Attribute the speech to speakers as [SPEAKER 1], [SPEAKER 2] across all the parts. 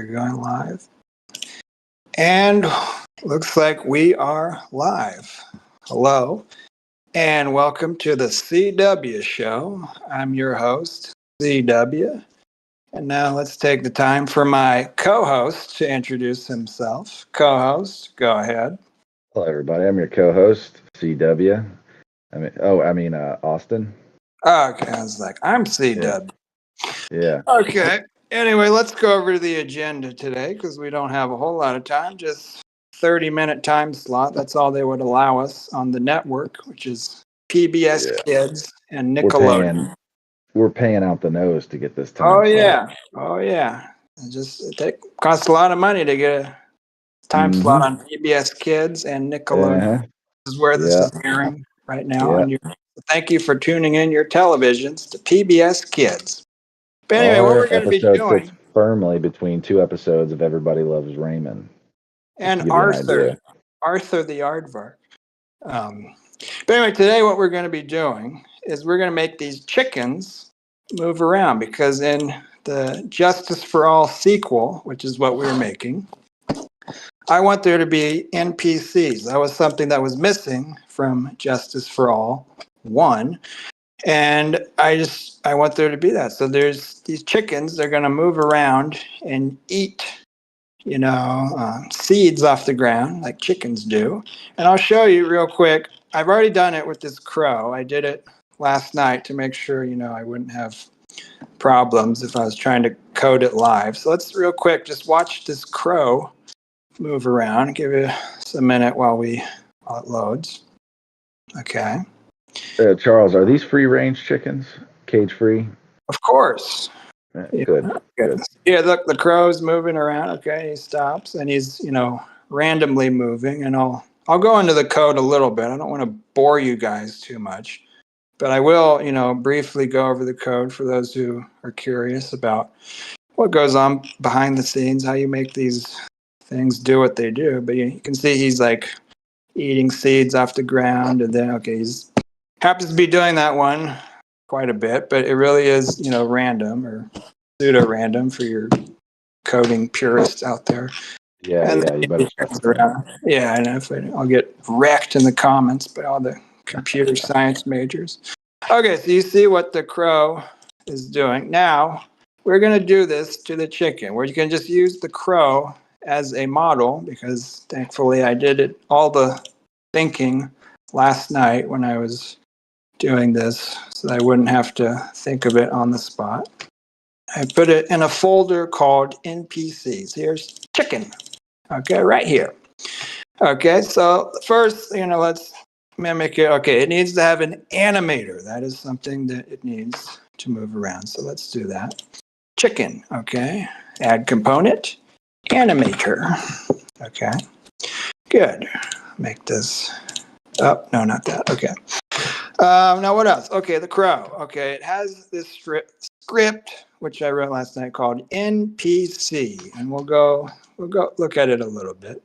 [SPEAKER 1] We're going live. And looks like we are live. Hello, and welcome to the CW Show. I'm your host, CW. And now let's take the time for my co-host to introduce himself. Co-host, go ahead.
[SPEAKER 2] Hello, everybody. I'm your co-host, CW. Austin.
[SPEAKER 1] Okay, I was like, I'm CW.
[SPEAKER 2] Yeah.
[SPEAKER 1] Okay. Anyway, let's go over to the agenda today because we don't have a whole lot of time. Just 30-minute time slot. That's all they would allow us on the network, which is PBS Kids and Nickelodeon.
[SPEAKER 2] We're paying out the nose to get this time.
[SPEAKER 1] Oh yeah. It costs a lot of money to get a time slot on PBS Kids and Nickelodeon. This is where this is airing right now. And thank you for tuning in your televisions to PBS Kids. But anyway, what we're going to be doing
[SPEAKER 2] fits firmly between two episodes of Everybody Loves Raymond.
[SPEAKER 1] And Arthur the Aardvark. But anyway, today what we're going to be doing is we're going to make these chickens move around because in the Justice for All sequel, which is what we're making, I want there to be NPCs. That was something that was missing from Justice for All 1. And I want there to be that. So there's these chickens, they're going to move around and eat, seeds off the ground like chickens do. And I'll show you real quick. I've already done it with this crow. I did it last night to make sure, I wouldn't have problems if I was trying to code it live. So let's real quick just watch this crow move around. Give it a minute while it loads. Okay.
[SPEAKER 2] Charles, are these free-range chickens? Cage-free?
[SPEAKER 1] Of course.
[SPEAKER 2] Good.
[SPEAKER 1] Yeah, look, the crow's moving around. Okay, he stops, and he's, randomly moving. And I'll go into the code a little bit. I don't want to bore you guys too much. But I will, briefly go over the code for those who are curious about what goes on behind the scenes, how you make these things do what they do. But you can see he's, eating seeds off the ground. And then, he's happens to be doing that one quite a bit, but it really is, random or pseudo-random for your coding purists out there.
[SPEAKER 2] Yeah, you better.
[SPEAKER 1] Yeah, I know. I'll get wrecked in the comments by all the computer science majors. Okay, so you see what the crow is doing. Now, we're going to do this to the chicken, where you can just use the crow as a model, because thankfully I did all the thinking last night when I was doing this, so I wouldn't have to think of it on the spot. I put it in a folder called NPCs. Here's chicken. Okay, right here. Okay, so first, let's mimic it. Okay, it needs to have an animator. That is something that it needs to move around. So let's do that. Chicken, okay. Add component, animator. Okay, good. Make this up. No, not that. Okay. Now what else? Okay, the crow. Okay, it has this script which I wrote last night called NPC, and we'll go look at it a little bit.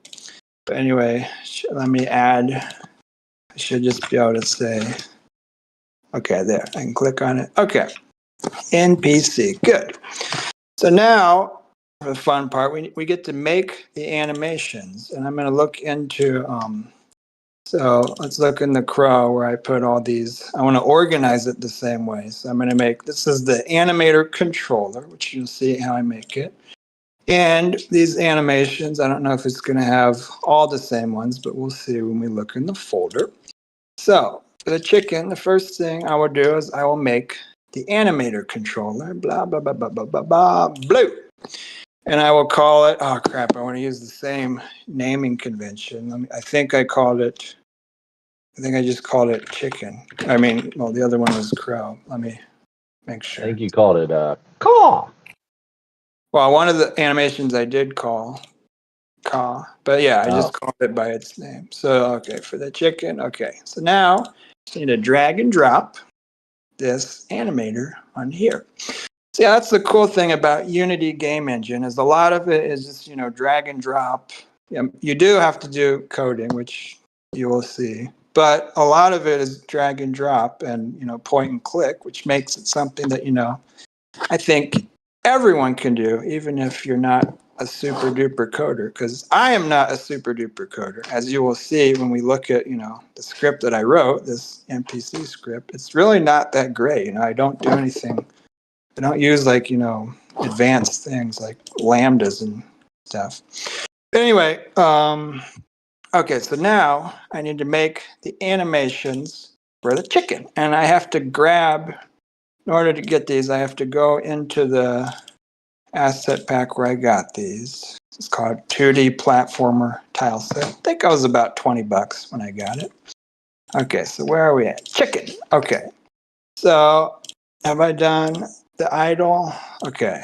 [SPEAKER 1] But anyway, let me add. I should just be able to say. Okay, there. I can click on it. Okay, NPC. Good. So now the fun part, we get to make the animations, and I'm going to look into. So let's look in the crow where I put all these. I want to organize it the same way. So I'm going to make, this is the animator controller, which you'll see how I make it. And these animations, I don't know if it's going to have all the same ones, but we'll see when we look in the folder. So for the chicken, the first thing I will do is I will make the animator controller, blah, blah, blah, blah, blah, blah, blah, blue. And I will call it, oh crap, I want to use the same naming convention. I think I just called it chicken. The other one was crow. Let me make sure.
[SPEAKER 2] I think you called it caw.
[SPEAKER 1] Well, one of the animations I did call caw, but yeah, I just called it by its name. So, okay, for the chicken, okay. So now, I need to drag and drop this animator on here. So yeah, that's the cool thing about Unity Game Engine is a lot of it is just, drag and drop. You do have to do coding, which you will see. But a lot of it is drag and drop and, point and click, which makes it something that, I think everyone can do, even if you're not a super duper coder, because I am not a super duper coder. As you will see when we look at, the script that I wrote, this MPC script, it's really not that great. I don't do anything. I don't use advanced things like lambdas and stuff. But anyway, okay, so now I need to make the animations for the chicken. And I have to grab, in order to get these, I have to go into the asset pack where I got these. It's called 2D Platformer Tile Set. I think it was about $20 when I got it. Okay, so where are we at? Chicken. Okay, so have I done the idle? Okay,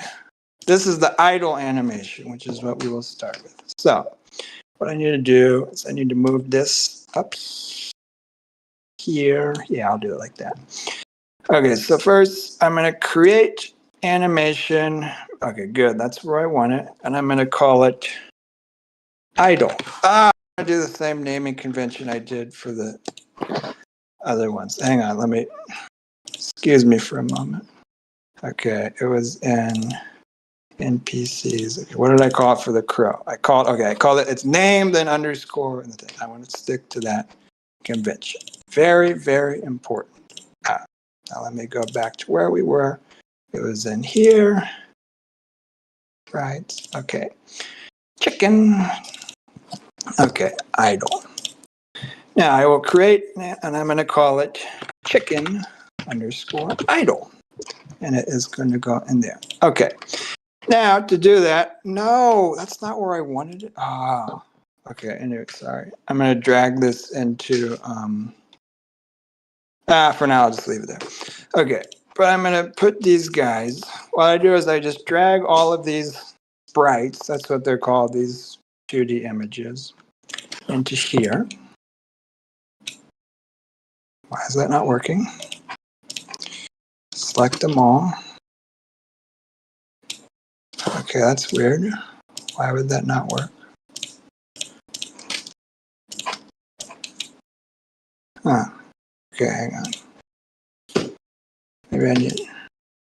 [SPEAKER 1] this is the idle animation, which is what we will start with. So what I need to do is I need to move this up here. Yeah, I'll do it like that. Okay, so first I'm going to create animation. Okay, good. That's where I want it. And I'm going to call it idle. I'm going to do the same naming convention I did for the other ones. Hang on, excuse me for a moment. Okay, it was in NPCs. Okay, what did I call it for the crow? I called it, it's name, then underscore, and the thing. I want to stick to that convention. Very, very important. Now let me go back to where we were. It was in here. Right, okay. Chicken. Okay, idle. Now I will create, and I'm going to call it chicken underscore idle. And it is going to go in there. Okay. Now to do that, no, that's not where I wanted it. Okay, anyway, sorry. I'm going to drag this into, for now I'll just leave it there. Okay, but I'm going to put these guys, what I do is I just drag all of these sprites, that's what they're called, these 2D images, into here. Why is that not working? Select them all. Okay, that's weird. Why would that not work? Okay, hang on. Maybe I need.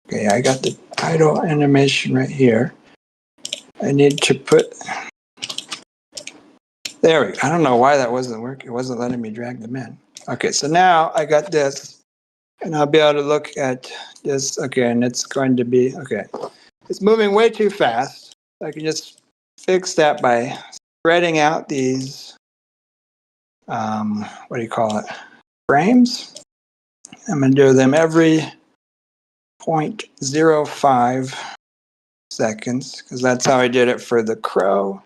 [SPEAKER 1] Okay, I got the idle animation right here. I need to put. There we go. I don't know why that wasn't working. It wasn't letting me drag them in. Okay, so now I got this, and I'll be able to look at this. Okay, and it's going to be okay. It's moving way too fast. I can just fix that by spreading out these. What do you call it? Frames. I'm going to do them every 0.05 seconds because that's how I did it for the crow,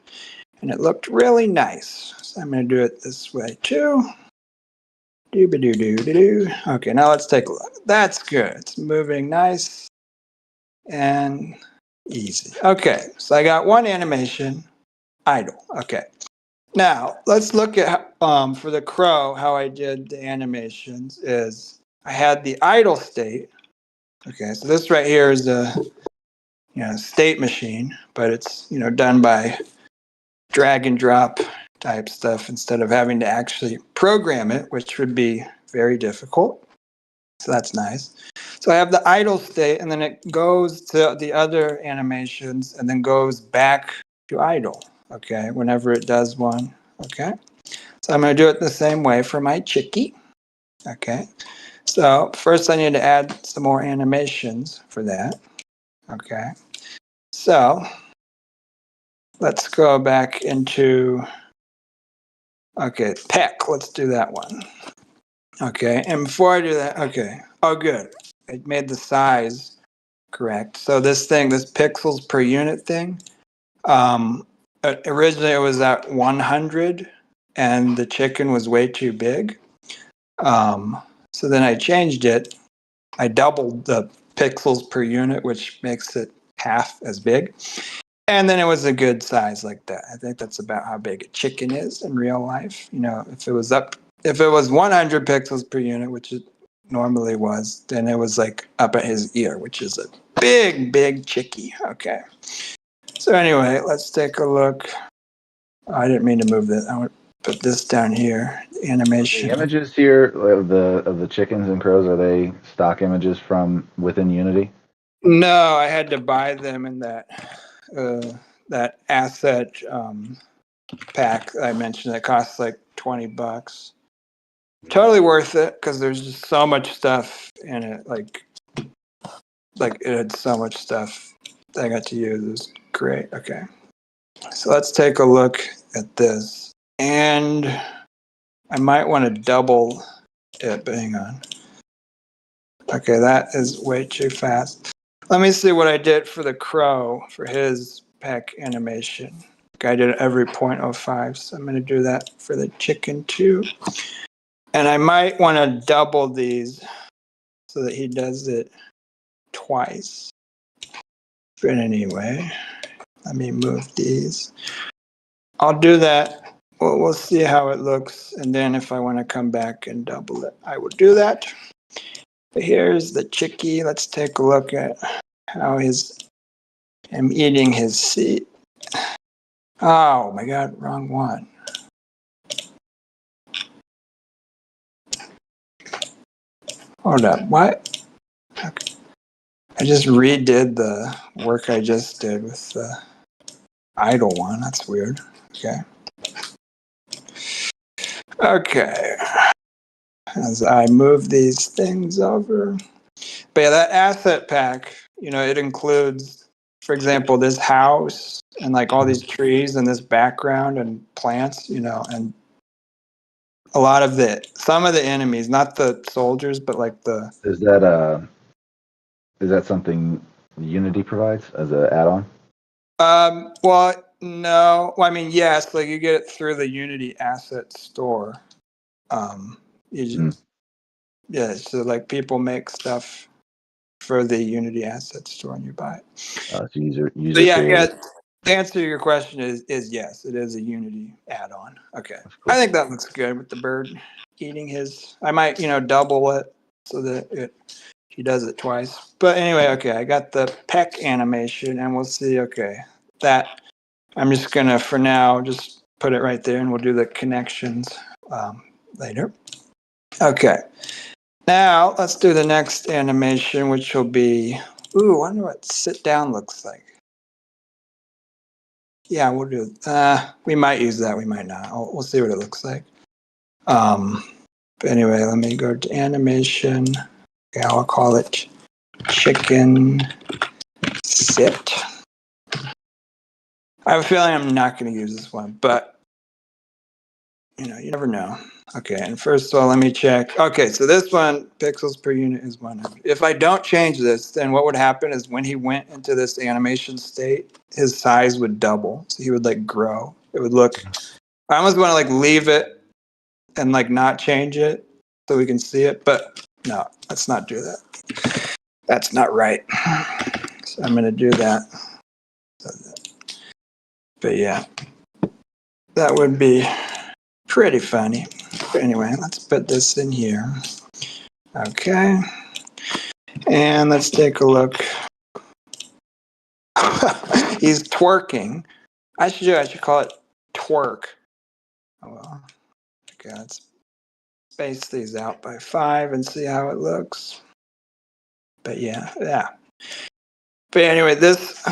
[SPEAKER 1] and it looked really nice. So I'm going to do it this way too. Doo-ba-doo-doo-doo-doo. Okay, now let's take a look. That's good. It's moving nice and easy. Okay, so I got one animation, idle. Okay. Now, let's look at, for the crow, how I did the animations is I had the idle state. Okay, so this right here is a state machine, but it's done by drag and drop type stuff instead of having to actually program it, which would be very difficult. So that's nice. So I have the idle state, and then it goes to the other animations and then goes back to idle, okay, whenever it does one. Okay, so I'm going to do it the same way for my chickie. Okay, so first I need to add some more animations for that. Okay, so let's go back into, okay, peck. Let's do that one. Okay, and before I do that, okay, oh good, it made the size correct. So this pixels per unit thing, originally it was at 100, and the chicken was way too big. So then I changed it. I doubled the pixels per unit, which makes it half as big. And then it was a good size like that. I think that's about how big a chicken is in real life. If it was 100 pixels per unit, which it normally was, then it was like up at his ear, which is a big, big chickie. Okay. So anyway, let's take a look. I didn't mean to move that. I want to put this down here. Animation.
[SPEAKER 2] The images here of the chickens and crows, are they stock images from within Unity?
[SPEAKER 1] No, I had to buy them in that that asset pack I mentioned that costs like $20. Totally worth it because there's just so much stuff in it. Like it had so much stuff that I got to use. It was great. Okay. So let's take a look at this. And I might want to double it, but hang on. Okay, that is way too fast. Let me see what I did for the crow for his pack animation. I did every 0.05, so I'm going to do that for the chicken too. And I might want to double these so that he does it twice. But anyway, let me move these. I'll do that. We'll see how it looks. And then if I want to come back and double it, I will do that. But here's the chickie. Let's take a look at how I'm eating his seed. Oh my God, wrong one. Hold up, what? Okay. I just redid the work I just did with the idle one. That's weird. Okay. Okay. As I move these things over. But yeah, that asset pack, it includes, for example, this house and like all these trees and this background and plants, and a lot of some of the enemies, not the soldiers, but like the.
[SPEAKER 2] Is that something Unity provides as an add-on?
[SPEAKER 1] Well, no. Well, I mean, yes, like you get it through the Unity asset store. Yeah, so like people make stuff for the Unity asset store and you buy it.
[SPEAKER 2] So user
[SPEAKER 1] So yeah.
[SPEAKER 2] created.
[SPEAKER 1] The answer to your question is yes, it is a Unity add-on. Okay.
[SPEAKER 2] Cool.
[SPEAKER 1] I think that looks good with the bird eating his. I might, double it so that he does it twice. But anyway, okay, I got the peck animation and we'll see, okay, that I'm just going to, for now, just put it right there and we'll do the connections later. Okay. Now, let's do the next animation, which will be, I wonder what sit down looks like. Yeah, we'll do, we might use that, we might not. We'll see what it looks like. But anyway, let me go to animation. Okay, I'll call it chicken sit. I have a feeling I'm not going to use this one, but you never know. Okay, and first of all, let me check. Okay, so this one, pixels per unit is 100. If I don't change this, then what would happen is when he went into this animation state, his size would double. So he would like grow. It would look, I almost want to like leave it and like not change it so we can see it, but no, let's not do that. That's not right. So I'm going to do that. But yeah, that would be pretty funny. But anyway, let's put this in here. Okay. And let's take a look. He's twerking. I should call it twerk. Oh well. Okay, let's space these out by 5 and see how it looks. But yeah. But anyway, this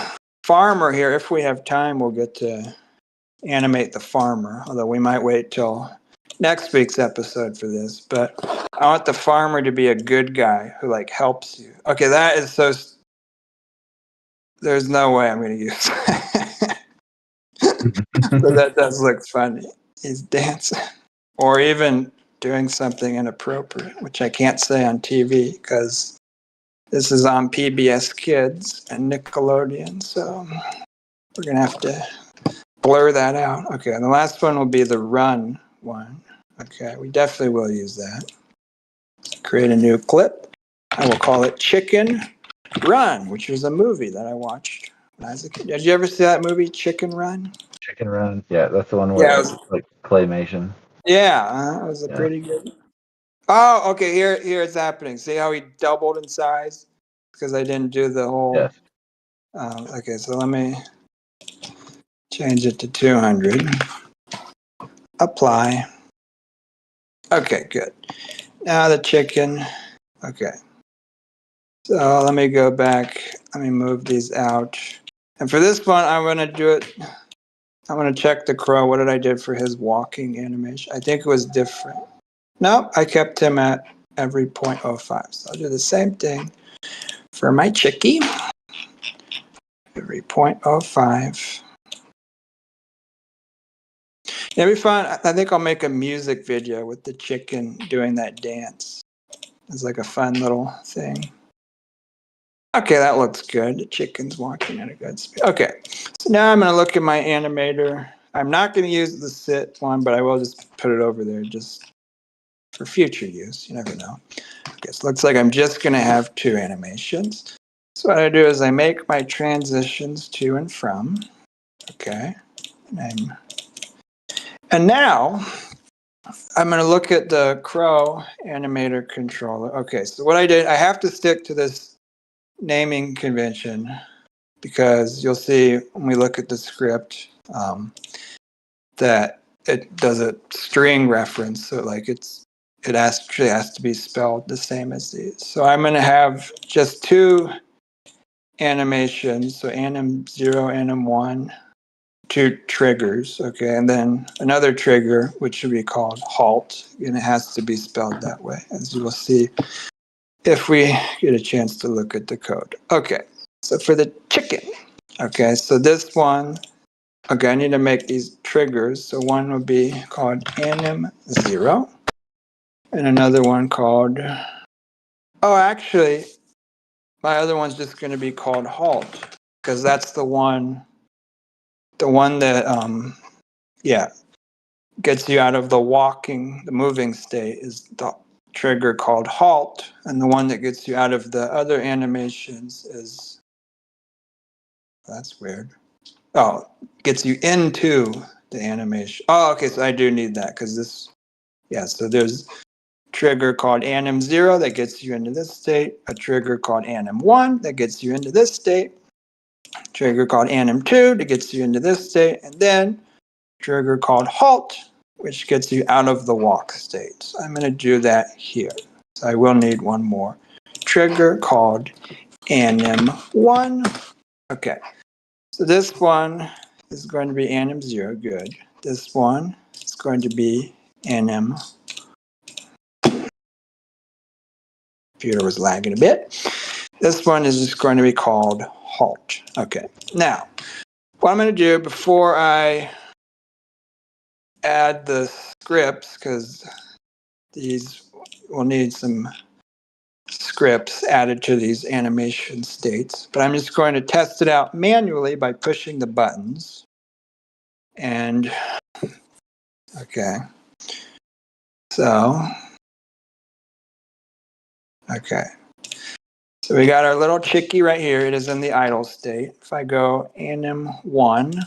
[SPEAKER 1] farmer here, if we have time, we'll get to animate the farmer, although we might wait till next week's episode for this. But I want the farmer to be a good guy who like helps you. Okay, that is so. There's no way I'm going to use that. But that does look funny. He's dancing, or even doing something inappropriate, which I can't say on TV because this is on PBS Kids and Nickelodeon. So we're going to have to blur that out. Okay, and the last one will be the run one. Okay, we definitely will use that. Create a new clip. I will call it Chicken Run, which is a movie that I watched when I was a kid. Did you ever see that movie, Chicken Run?
[SPEAKER 2] Chicken Run? Yeah, that's the one where it's like claymation.
[SPEAKER 1] Yeah, it was a pretty good. Oh, okay, here it's happening. See how he doubled in size? Because I didn't do the whole...
[SPEAKER 2] Yes.
[SPEAKER 1] Okay, so let me change it to 200. Apply. Okay, good. Now the chicken. Okay. So let me go back. Let me move these out. And for this one, I'm going to do it. I'm going to check the crow. What did I do for his walking animation? I think it was different. No, I kept him at every 0.05. So I'll do the same thing for my chickie. Every 0.05. It'll be fun. I think I'll make a music video with the chicken doing that dance. It's like a fun little thing. Okay, that looks good. The chicken's walking at a good speed. Okay, so now I'm going to look at my animator. I'm not going to use the sit one, but I will just put it over there just for future use. You never know. Okay, so it looks like I'm just going to have 2 animations. So what I do is I make my transitions to and from. Okay, and now I'm going to look at the crow animator controller. Okay, so what I did, I have to stick to this naming convention because you'll see when we look at the script that it does a string reference. So like it actually has to be spelled the same as these. So I'm going to have just 2 animations. So anim0, anim1, 2 triggers. Okay, and then another trigger, which should be called halt. And it has to be spelled that way, as you will see if we get a chance to look at the code. Okay, so for the chicken, okay, so this one, okay, I need to make these triggers. So one would be called anim0, and another one called, oh, actually, my other one's just going to be called halt, because that's the one that, yeah, gets you out of the moving state is the trigger called halt, and the one that gets you out of the other animations is, that's weird. Oh, gets you into the animation. Oh, okay, so I do need that because this, yeah, so there's trigger called anim0 that gets you into this state, a trigger called anim1 that gets you into this state, trigger called anim2 that gets you into this state, and then trigger called halt, which gets you out of the walk state. So I'm going to do that here. So I will need one more trigger called anim1. Okay, so this one is going to be anim0, good. This one is going to be anim. Computer was lagging a bit. This one is just going to be called halt. Okay, now what I'm going to do before I add the scripts, because these will need some scripts added to these animation states, but I'm just going to test it out manually by pushing the buttons. And okay, so okay, so we got our little chickie right here. It is in the idle state. If I go anim1,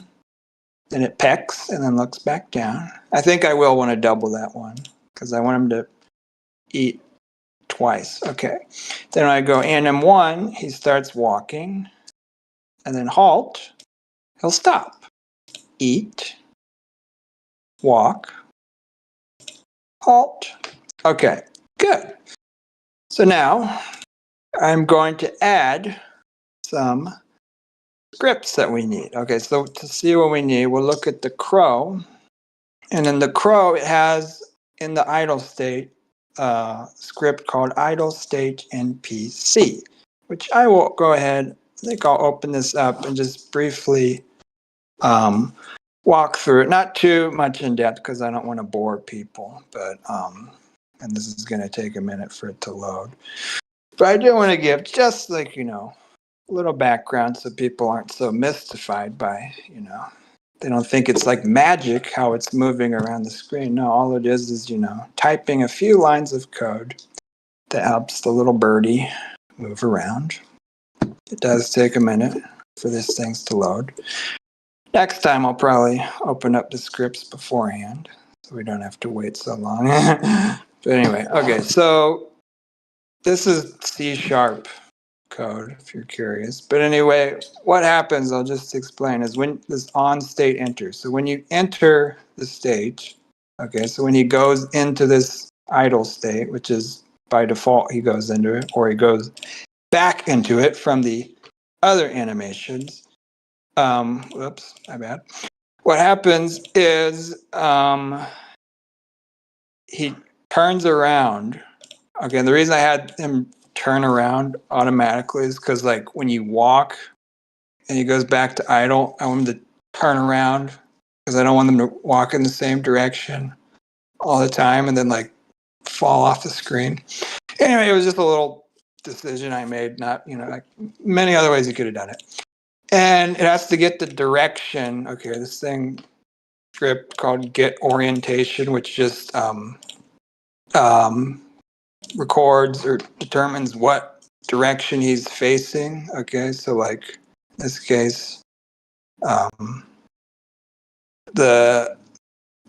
[SPEAKER 1] then it pecks and then looks back down. I think I will want to double that one because I want him to eat twice. Okay, then I go anim1, he starts walking, and then halt, he'll stop. Eat, walk, halt. Okay, good. So now I'm going to add some scripts that we need. Okay, so to see what we need, we'll look at the crow. And in the crow, it has in the idle state a script called idle state npc, which I will go ahead, I think I'll open this up and just briefly walk through it. Not too much in depth because I don't want to bore people, but and this is going to take a minute for it to load. But I do want to give just like, a little background so people aren't so mystified by, they don't think it's like magic how it's moving around the screen. No, all it is, typing a few lines of code that helps the little birdie move around. It does take a minute for these things to load. Next time I'll probably open up the scripts beforehand so we don't have to wait so long. But anyway, okay, so this is C# code if you're curious. But anyway, what happens, I'll just explain, is when this on state enters. So when you enter the state, okay, so when he goes into this idle state, which is by default he goes into it, or he goes back into it from the other animations, whoops, my bad. What happens is he turns around. Okay, and the reason I had him turn around automatically is because like when you walk and he goes back to idle, I want him to turn around because I don't want them to walk in the same direction all the time and then like fall off the screen. Anyway, it was just a little decision I made, not, like many other ways you could have done it. And it has to get the direction. Okay, this script called get orientation, which just records or determines what direction he's facing. Okay, so like in this case, the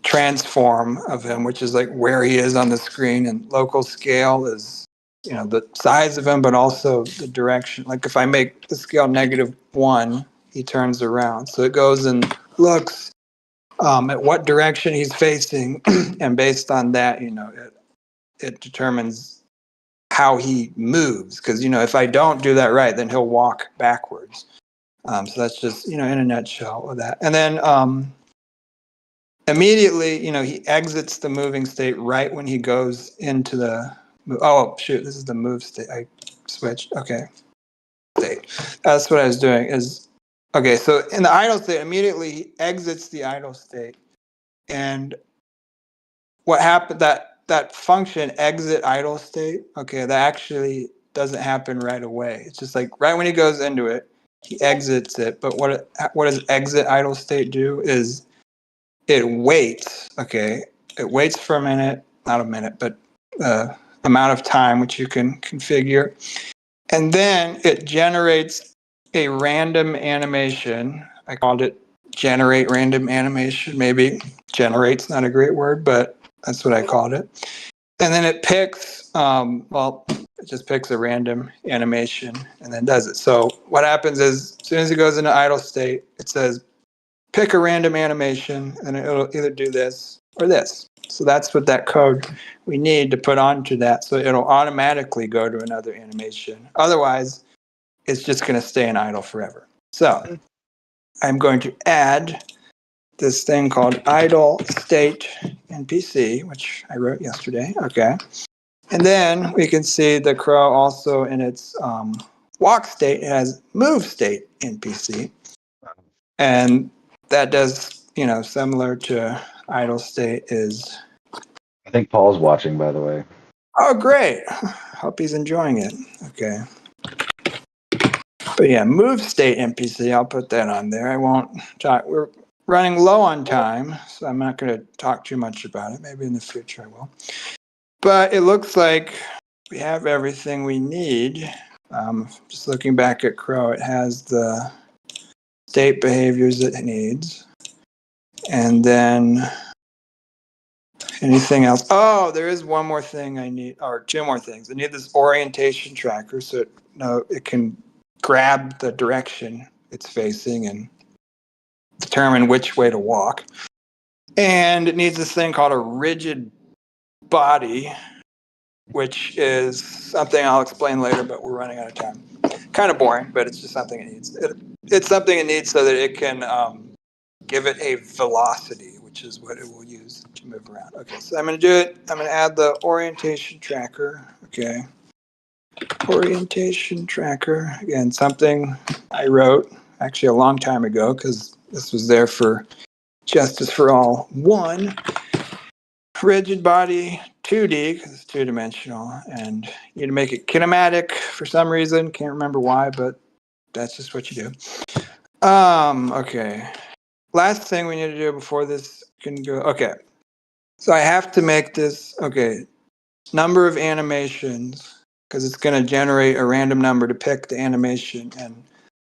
[SPEAKER 1] transform of him, which is like where he is on the screen, and local scale is the size of him, but also the direction. Like if I make the scale -1, he turns around. So it goes and looks at what direction he's facing, and based on that, it determines how he moves. Because if I don't do that right, then he'll walk backwards. So that's just in a nutshell of that. And then immediately, he exits the moving state right when he goes into the. Oh shoot! This is the move state. I switched. Okay, state. That's what I was doing. Okay. So in the idle state, immediately he exits the idle state, and what happened? That function exit idle state. Okay, that actually doesn't happen right away. It's just like right when he goes into it, he exits it. But what does exit idle state do? Is it waits. Okay, it waits for a minute, not a minute, but amount of time which you can configure, and then it generates a random animation. I called it generate random animation. Maybe generate's not a great word, but that's what I called it. And then it picks, it just picks a random animation and then does it. So what happens is as soon as it goes into idle state, it says pick a random animation, and it'll either do this or this. So that's what that code we need to put onto that. So it'll automatically go to another animation. Otherwise, it's just going to stay in idle forever. So I'm going to add this thing called idle state NPC, which I wrote yesterday. Okay. And then we can see the crow also in its walk state, it has move state NPC. And that does, similar to idle state is.
[SPEAKER 2] I think Paul's watching, by the way.
[SPEAKER 1] Oh, great. Hope he's enjoying it. Okay. But yeah, move state NPC, I'll put that on there. I won't talk. We're running low on time, so I'm not going to talk too much about it. Maybe in the future I will. But it looks like we have everything we need. Just looking back at Crow, it has the state behaviors it needs. And then anything else? Oh, there is one more thing I need, or two more things. I need this orientation tracker so it can grab the direction it's facing and determine which way to walk. And it needs this thing called a rigid body, which is something I'll explain later, but we're running out of time. Kind of boring, but it's just something it needs. It's something it needs so that it can give it a velocity, which is what it will use to move around. Okay, so I'm going to do it. I'm going to add the orientation tracker. Okay. Orientation tracker. Again, something I wrote actually a long time ago because this was there for Justice for All 1. Rigid body 2D because it's two-dimensional, and you need to make it kinematic for some reason. Can't remember why, but that's just what you do. Okay. Last thing we need to do before this can go. Okay. So I have to make this, number of animations, because it's going to generate a random number to pick the animation, and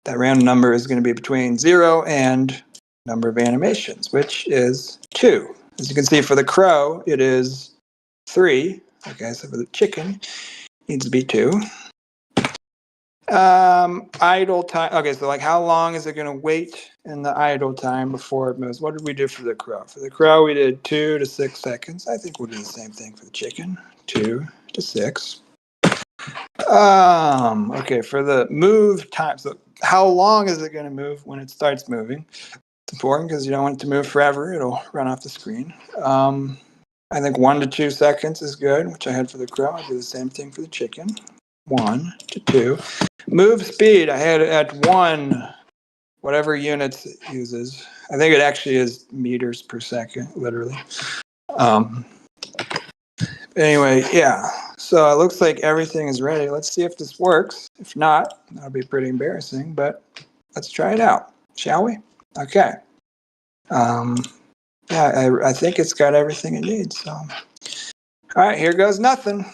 [SPEAKER 1] that random number is going to be between 0 and number of animations, which is 2. As you can see, for the crow, it is 3. Okay, so for the chicken, it needs to be 2. Idle time. Okay, so like how long is it going to wait in the idle time before it moves? What did we do for the crow? For the crow, we did 2 to 6 seconds. I think we'll do the same thing for the chicken. 2 to 6. Okay, for the move time. So how long is it going to move when it starts moving? It's important because you don't want it to move forever. It'll run off the screen. I think 1 to 2 seconds is good, which I had for the crow. I'll do the same thing for the chicken. 1 to 2. Move speed, I had it at 1, whatever units it uses. I think it actually is meters per second, literally. Anyway, yeah. So it looks like everything is ready. Let's see if this works. If not, that'll be pretty embarrassing, but let's try it out, shall we? Okay. Yeah, I think it's got everything it needs. So, all right, here goes nothing.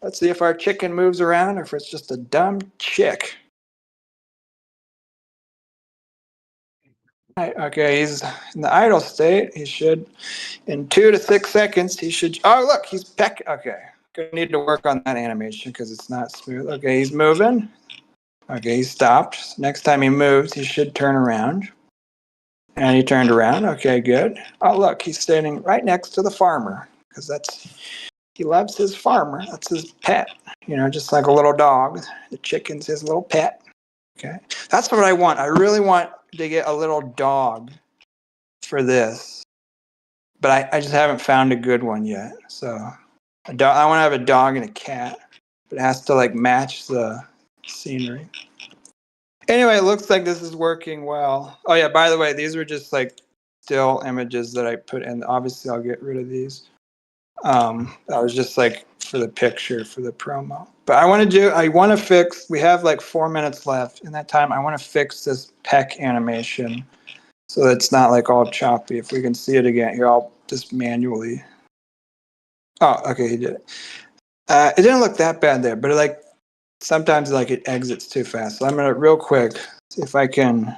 [SPEAKER 1] Let's see if our chicken moves around or if it's just a dumb chick. All right, okay, he's in the idle state. He should, in 2 to 6 seconds, he should. Oh, look, he's pecking. Okay, gonna need to work on that animation because it's not smooth. Okay, he's moving. Okay, he stopped. Next time he moves, he should turn around. And he turned around. Okay, good. Oh, look, he's standing right next to the farmer because he loves his farmer. That's his pet. You know, just like a little dog. The chicken's his little pet. Okay, that's what I want. I really want to get a little dog for this, but I just haven't found a good one yet. So I want to have a dog and a cat, but it has to like match the scenery. Anyway, it looks like this is working well. Oh yeah, by the way, these were just like still images that I put in. Obviously, I'll get rid of these. That was just like for the picture, for the promo. But I want to fix, we have like 4 minutes left. In that time, I want to fix this peck animation so that it's not like all choppy. If we can see it again, here, I'll just manually. Oh, okay, he did it. It didn't look that bad there, but sometimes it exits too fast. So I'm gonna real quick see if I can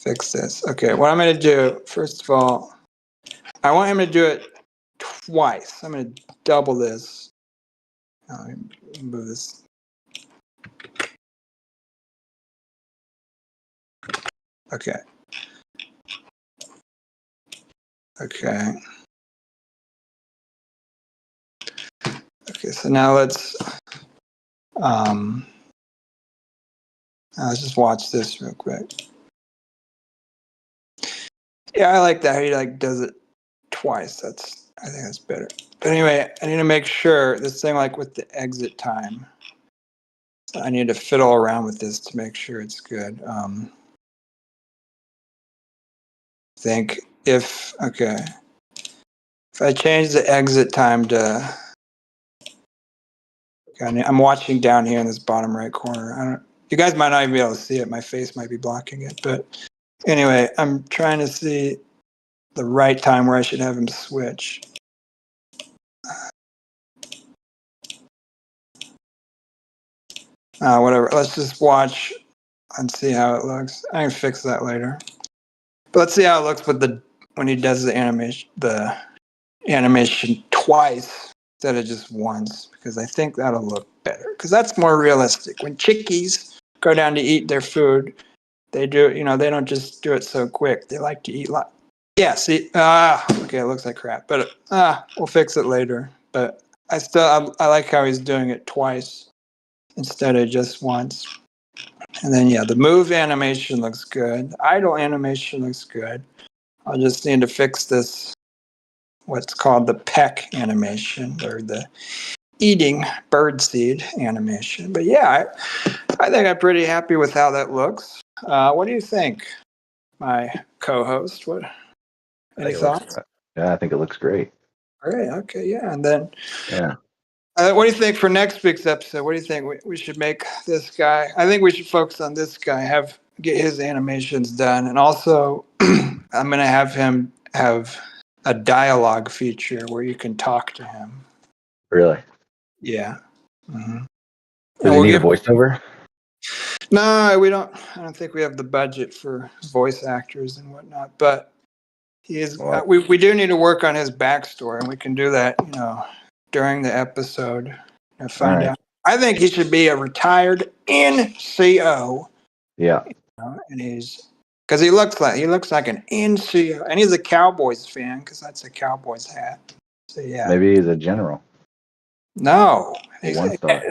[SPEAKER 1] fix this. Okay, what I'm gonna do, first of all, I want him to do it twice. I'm gonna double this. Let me move this. Okay. Okay. Okay, so now let's just watch this real quick. Yeah, I like that. He does it twice. I think that's better. But anyway, I need to make sure this thing with the exit time. So I need to fiddle around with this to make sure it's good. Think if I change the exit time to, I'm watching down here in this bottom right corner. You guys might not even be able to see it. My face might be blocking it, but anyway, I'm trying to see the right time where I should have him switch. Whatever. Let's just watch and see how it looks. I can fix that later. But let's see how it looks with when he does the animation twice instead of just once, because I think that'll look better. Because that's more realistic. When chickies go down to eat their food, they do. They don't just do it so quick. They like to eat a lot. Yeah. See. Okay. It looks like crap, but we'll fix it later. But I like how he's doing it twice instead of just once. And then, the move animation looks good. Idle animation looks good. I'll just need to fix this, what's called the peck animation, or the eating birdseed animation. But yeah, I think I'm pretty happy with how that looks. What do you think, my co-host? Any thoughts?
[SPEAKER 2] Yeah, I think it looks great.
[SPEAKER 1] All right. Okay. Yeah. And then,
[SPEAKER 2] yeah.
[SPEAKER 1] What do you think for next week's episode? What do you think we should make this guy? I think we should focus on this guy, get his animations done. And also, I'm going to have him have a dialogue feature where you can talk to him.
[SPEAKER 2] Really?
[SPEAKER 1] Yeah. Mm-hmm.
[SPEAKER 2] Does he need a voiceover?
[SPEAKER 1] No, we don't. I don't think we have the budget for voice actors and whatnot. But he is. We do need to work on his backstory, and we can do that, during the episode and find out. I think he should be a retired NCO.
[SPEAKER 2] Yeah.
[SPEAKER 1] And because he looks like an NCO, and he's a Cowboys fan because that's a Cowboys hat. So yeah.
[SPEAKER 2] Maybe he's a general.
[SPEAKER 1] No,
[SPEAKER 2] he's 1 star.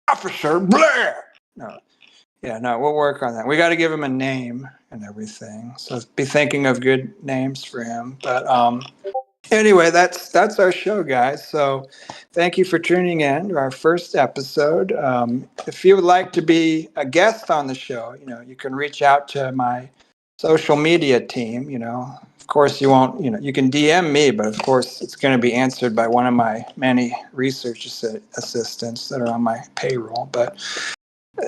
[SPEAKER 1] Officer Blair. No. Yeah, no, we'll work on that. We got to give him a name and everything. So be thinking of good names for him. But anyway, that's our show, guys. So thank you for tuning in to our first episode. If you would like to be a guest on the show, you can reach out to my social media team. Of course, you won't. You can DM me, but of course, it's going to be answered by one of my many research assistants that are on my payroll. But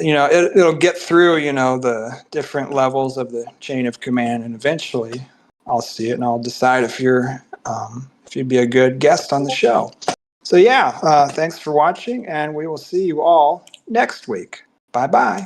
[SPEAKER 1] it'll get through, the different levels of the chain of command, and eventually I'll see it and I'll decide if you'd be a good guest on the show. So yeah, thanks for watching, and we will see you all next week. Bye-bye.